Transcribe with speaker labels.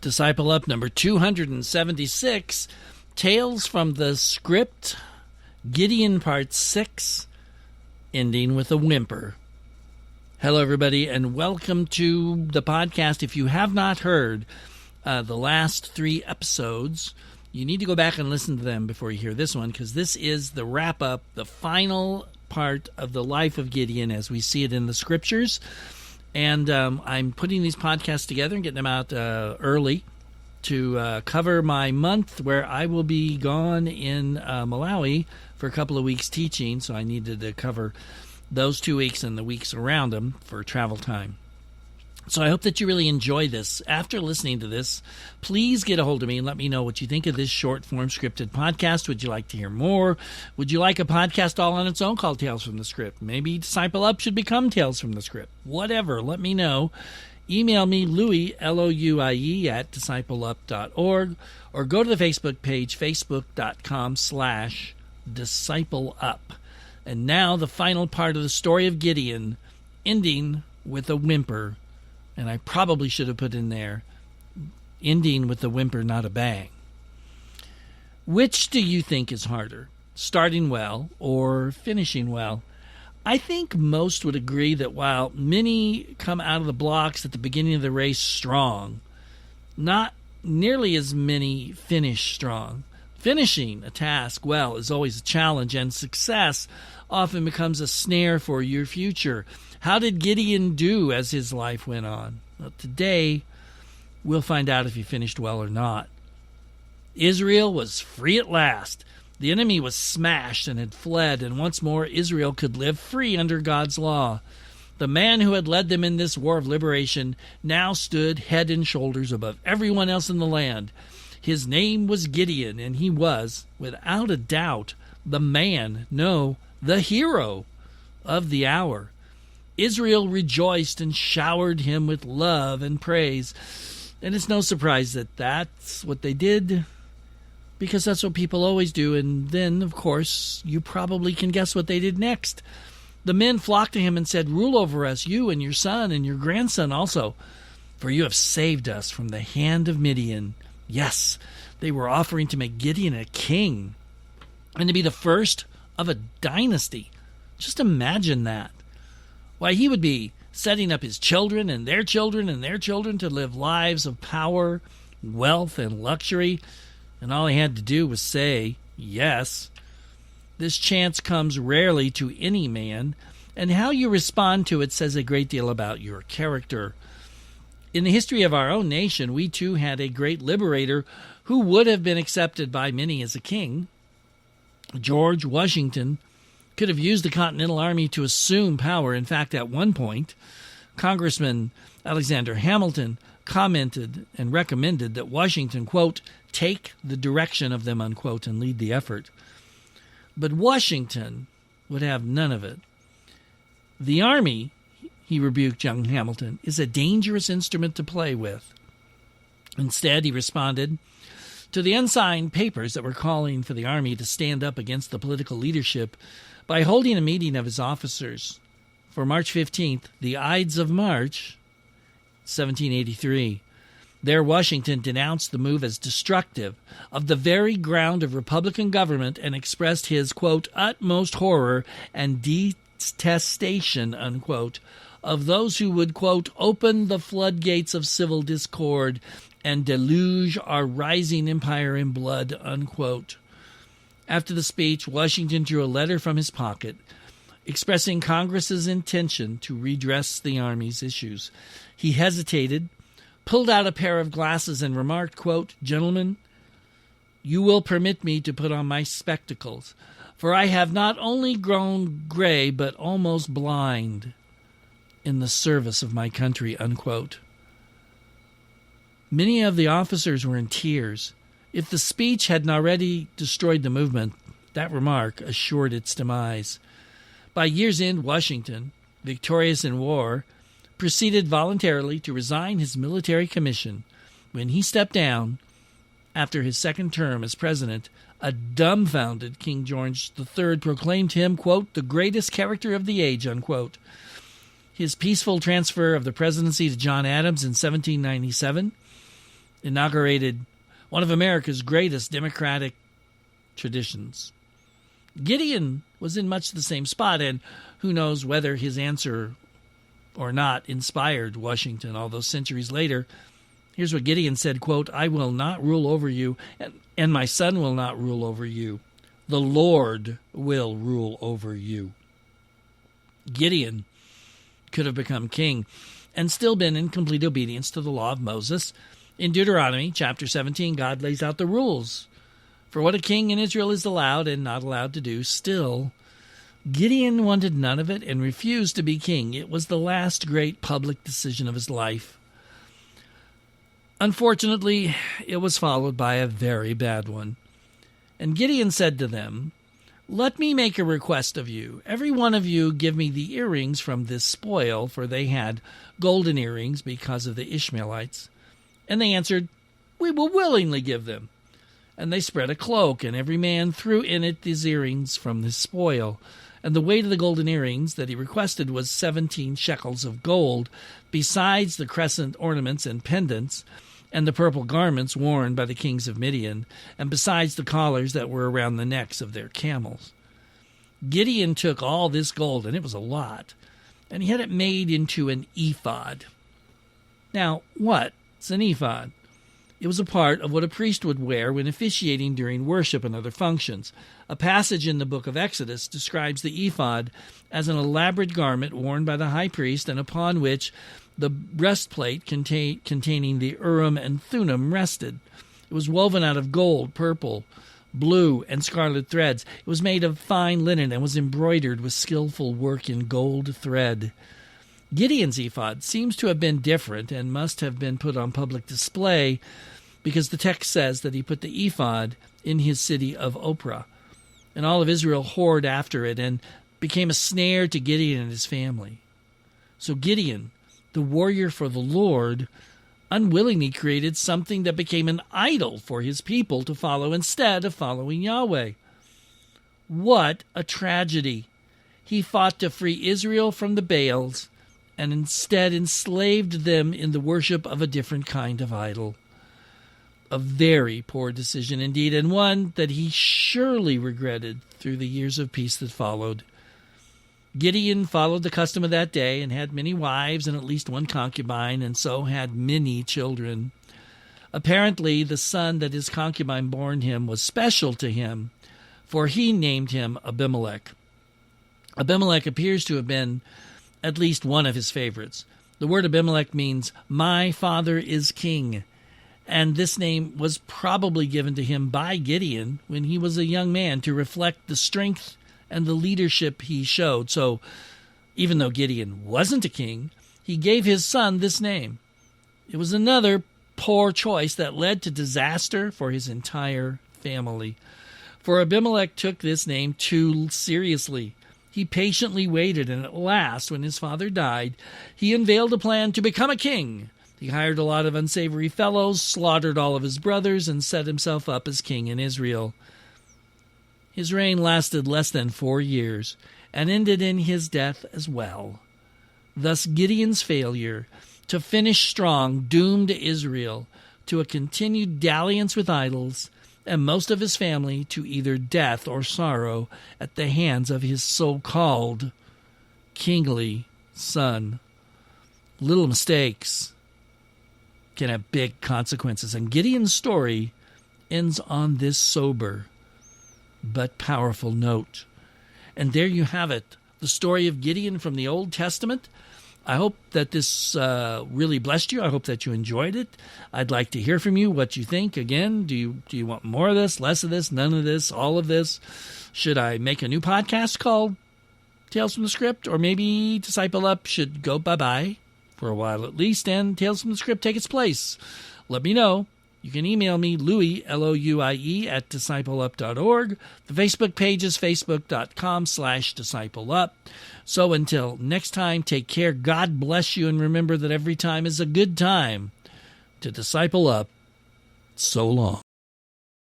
Speaker 1: Disciple Up number 276, Tales from the Scrypt, Gideon Part 6, ending with a whimper. Hello, everybody, and welcome to the podcast. If you have not heard the last 3 episodes, you need to go back and listen to them before you hear this one, because this is the wrap-up, the final part of the life of Gideon as we see it in the Scriptures. And I'm putting these podcasts together and getting them out early to cover my month where I will be gone in Malawi for a couple of weeks teaching. So I needed to cover those 2 weeks and the weeks around them for travel time. So I hope that you really enjoy this. After listening to this, please get a hold of me and let me know what you think of this short-form scripted podcast. Would you like to hear more? Would you like a podcast all on its own called Tales from the Scrypt? Maybe Disciple Up should become Tales from the Scrypt. Whatever, let me know. Email me, Louie, L-O-U-I-E, at discipleup.org, or go to the Facebook page, facebook.com/discipleup. And now the final part of the story of Gideon, ending with a whimper. And I probably should have put in there, ending with a whimper, not a bang. Which do you think is harder, starting well or finishing well? I think most would agree that while many come out of the blocks at the beginning of the race strong, not nearly as many finish strong. Finishing a task well is always a challenge, and success often becomes a snare for your future. How did Gideon do as his life went on? Well, today, we'll find out if he finished well or not. Israel was free at last. The enemy was smashed and had fled, and once more Israel could live free under God's law. The man who had led them in this war of liberation now stood head and shoulders above everyone else in the land. His name was Gideon, and he was, without a doubt, the man, no, the hero of the hour. Israel rejoiced and showered him with love and praise. And it's no surprise that that's what they did, because that's what people always do. And then, of course, you probably can guess what they did next. The men flocked to him and said, "Rule over us, you and your son and your grandson also, for you have saved us from the hand of Midian." Yes, they were offering to make Gideon a king and to be the first of a dynasty. Just imagine that. Why, he would be setting up his children and their children and their children to live lives of power, wealth, and luxury, and all he had to do was say yes. This chance comes rarely to any man, and how you respond to it says a great deal about your character. In the history of our own nation, we too had a great liberator who would have been accepted by many as a king. George Washington could have used the Continental Army to assume power. In fact, at one point, Congressman Alexander Hamilton commented and recommended that Washington, quote, take the direction of them, unquote, and lead the effort. But Washington would have none of it. The Army, he rebuked young Hamilton, is a dangerous instrument to play with. Instead, he responded to the unsigned papers that were calling for the Army to stand up against the political leadership by holding a meeting of his officers for March 15th, the Ides of March, 1783. There, Washington denounced the move as destructive of the very ground of Republican government and expressed his, quote, utmost horror and detestation, unquote, of those who would, quote, open the floodgates of civil discord and deluge our rising empire in blood, unquote. After the speech, Washington drew a letter from his pocket expressing Congress's intention to redress the Army's issues. He hesitated, pulled out a pair of glasses, and remarked, quote, gentlemen, you will permit me to put on my spectacles, for I have not only grown gray but almost blind in the service of my country, unquote. Many of the officers were in tears. If the speech hadn't already destroyed the movement, that remark assured its demise. By year's end, Washington, victorious in war, proceeded voluntarily to resign his military commission. When he stepped down, after his second term as president, a dumbfounded King George III proclaimed him, quote, the greatest character of the age, unquote. His peaceful transfer of the presidency to John Adams in 1797 inaugurated one of America's greatest democratic traditions. Gideon was in much the same spot, and who knows whether his answer or not inspired Washington all those centuries later. Here's what Gideon said, quote, "I will not rule over you, and my son will not rule over you. The Lord will rule over you." Gideon could have become king and still been in complete obedience to the law of Moses. In Deuteronomy chapter 17, God lays out the rules for what a king in Israel is allowed and not allowed to do. Still, Gideon wanted none of it and refused to be king. It was the last great public decision of his life. Unfortunately, it was followed by a very bad one. And Gideon said to them, "Let me make a request of you. Every one of you give me the earrings from this spoil," for they had golden earrings because of the Ishmaelites. And they answered, "We will willingly give them." And they spread a cloak, and every man threw in it these earrings from the spoil. And the weight of the golden earrings that he requested was 17 shekels of gold, besides the crescent ornaments and pendants, and the purple garments worn by the kings of Midian, and besides the collars that were around the necks of their camels. Gideon took all this gold, and it was a lot, and he had it made into an ephod. Now, what's an ephod? It was a part of what a priest would wear when officiating during worship and other functions. A passage in the book of Exodus describes the ephod as an elaborate garment worn by the high priest and upon which the breastplate containing the Urim and Thummim rested. It was woven out of gold, purple, blue, and scarlet threads. It was made of fine linen and was embroidered with skillful work in gold thread. Gideon's ephod seems to have been different and must have been put on public display because the text says that he put the ephod in his city of Ophrah, and all of Israel whored after it and became a snare to Gideon and his family. So Gideon, the warrior for the Lord, unwillingly created something that became an idol for his people to follow instead of following Yahweh. What a tragedy! He fought to free Israel from the Baals and instead enslaved them in the worship of a different kind of idol. A very poor decision indeed, and one that he surely regretted through the years of peace that followed. Gideon followed the custom of that day and had many wives and at least one concubine, and so had many children. Apparently, the son that his concubine bore him was special to him, for he named him Abimelech. Abimelech appears to have been at least one of his favorites. The word Abimelech means, "My father is king," and this name was probably given to him by Gideon when he was a young man to reflect the strength and the leadership he showed. So, even though Gideon wasn't a king, he gave his son this name. It was another poor choice that led to disaster for his entire family. For Abimelech took this name too seriously. He patiently waited, and at last, when his father died, he unveiled a plan to become a king. He hired a lot of unsavory fellows, slaughtered all of his brothers, and set himself up as king in Israel. His reign lasted less than 4 years, and ended in his death as well. Thus Gideon's failure to finish strong doomed Israel to a continued dalliance with idols, and most of his family to either death or sorrow at the hands of his so-called kingly son. Little mistakes can have big consequences, and Gideon's story ends on this sober but powerful note. And there you have it, the story of Gideon from the Old Testament. I hope that this really blessed you. I hope that you enjoyed it. I'd like to hear from you what you think. Again, do you want more of this, less of this, none of this, all of this? Should I make a new podcast called Tales from the Scrypt? Or maybe Disciple Up should go bye-bye for a while at least, and Tales from the Scrypt take its place? Let me know. You can email me, Louie, Louie, at discipleup.org. The Facebook page is facebook.com/discipleup. So until next time, take care. God bless you, and remember that every time is a good time to disciple up. So long.